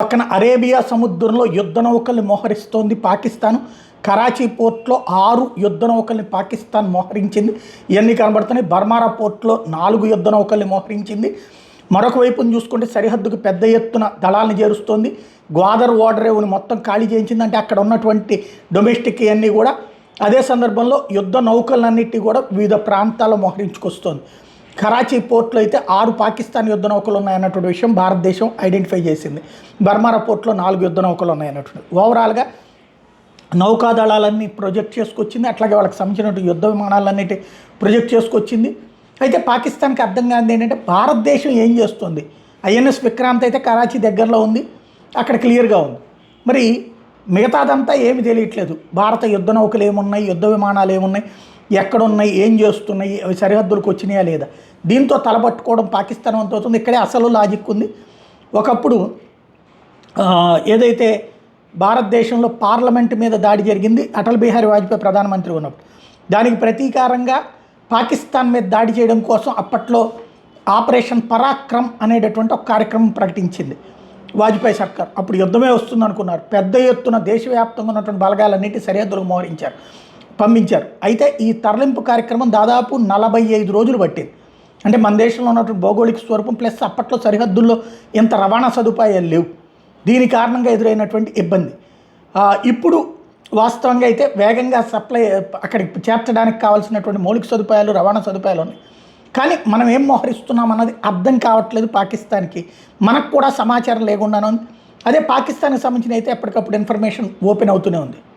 పక్కన అరేబియా సముద్రంలో యుద్ధ నౌకల్ని మోహరిస్తోంది పాకిస్తాన్. కరాచీ పోర్ట్లో 6 యుద్ధ నౌకల్ని పాకిస్తాన్ మోహరించింది. ఇవన్నీ కనబడుతున్నాయి. బర్మారా పోర్ట్లో 4 యుద్ధ నౌకల్ని మోహరించింది. మరొక వైపును చూసుకుంటే సరిహద్దుకు పెద్ద ఎత్తున దళాలను చేరుస్తోంది. గ్వాదర్ ఓడరేవుని మొత్తం ఖాళీ చేయించింది. అంటే అక్కడ ఉన్నటువంటి డొమెస్టిక్ ఇవన్నీ కూడా అదే సందర్భంలో యుద్ధ నౌకలన్నిటి కూడా వివిధ ప్రాంతాల్లో మోహరించుకొస్తోంది. కరాచీ పోర్ట్లో అయితే 6 పాకిస్తాన్ యుద్ధ నౌకలు ఉన్నాయన్నటువంటి విషయం భారతదేశం ఐడెంటిఫై చేసింది. బర్మారా పోర్ట్లో 4 యుద్ధ నౌకలు ఉన్నాయన్నటువంటి ఓవరాల్గా నౌకాదళాలన్నీ ప్రొజెక్ట్ చేసుకొచ్చింది. అట్లాగే వాళ్ళకి సంబంధించినటువంటి యుద్ధ విమానాలన్నిటి ప్రొజెక్ట్ చేసుకొచ్చింది. అయితే పాకిస్తాన్కి అర్థం కానిది ఏంటంటే భారతదేశం ఏం చేస్తుంది. ఐఎన్ఎస్ విక్రాంత్ అయితే కరాచీ దగ్గరలో ఉంది, అక్కడ క్లియర్గా ఉంది. మరి మిగతాదంతా ఏమి తెలియట్లేదు. భారత యుద్ధ నౌకలు ఏమున్నాయి, యుద్ధ విమానాలు ఏమున్నాయి, ఎక్కడున్నాయి, ఏం చేస్తున్నాయి, అవి సరిహద్దులకు వచ్చినాయా లేదా, దీంతో తలపట్టుకోవడం పాకిస్తాన్ వంతు అవుతుంది. ఇక్కడే అసలు లాజిక్ ఉంది. ఒకప్పుడు ఏదైతే భారతదేశంలో పార్లమెంట్ మీద దాడి జరిగింది అటల్ బిహారీ వాజ్పేయి ప్రధానమంత్రి ఉన్నప్పుడు, దానికి ప్రతీకారంగా పాకిస్తాన్ మీద దాడి చేయడం కోసం అప్పట్లో ఆపరేషన్ పరాక్రమ్ అనేటటువంటి ఒక కార్యక్రమం ప్రకటించింది వాజ్పేయి సర్కార్. అప్పుడు యుద్ధమే వస్తుంది అనుకున్నారు. పెద్ద ఎత్తున దేశవ్యాప్తంగా ఉన్నటువంటి బలగాలన్నింటి సరిహద్దులకు మోహరించారు, పంపించారు. అయితే ఈ తరలింపు కార్యక్రమం దాదాపు 45 రోజులు పట్టింది. అంటే మన దేశంలో ఉన్నటువంటి భౌగోళిక స్వరూపం ప్లస్ అప్పట్లో సరిహద్దుల్లో ఇంత రవాణా సదుపాయాలు లేవు. దీని కారణంగా ఎదురైనటువంటి ఇబ్బంది. ఇప్పుడు వాస్తవంగా అయితే వేగంగా సప్లై అక్కడికి చేర్చడానికి కావాల్సినటువంటి మౌలిక సదుపాయాలు, రవాణా సదుపాయాలు ఉన్నాయి. కానీ మనం ఏం మోహరిస్తున్నాం అన్నది అర్థం కావట్లేదు పాకిస్తాన్కి. మనకు కూడా సమాచారం లేకుండానే ఉంది. అదే పాకిస్తాన్కి సంబంధించిన అయితే ఎప్పటికప్పుడు ఇన్ఫర్మేషన్ ఓపెన్ అవుతూనే ఉంది.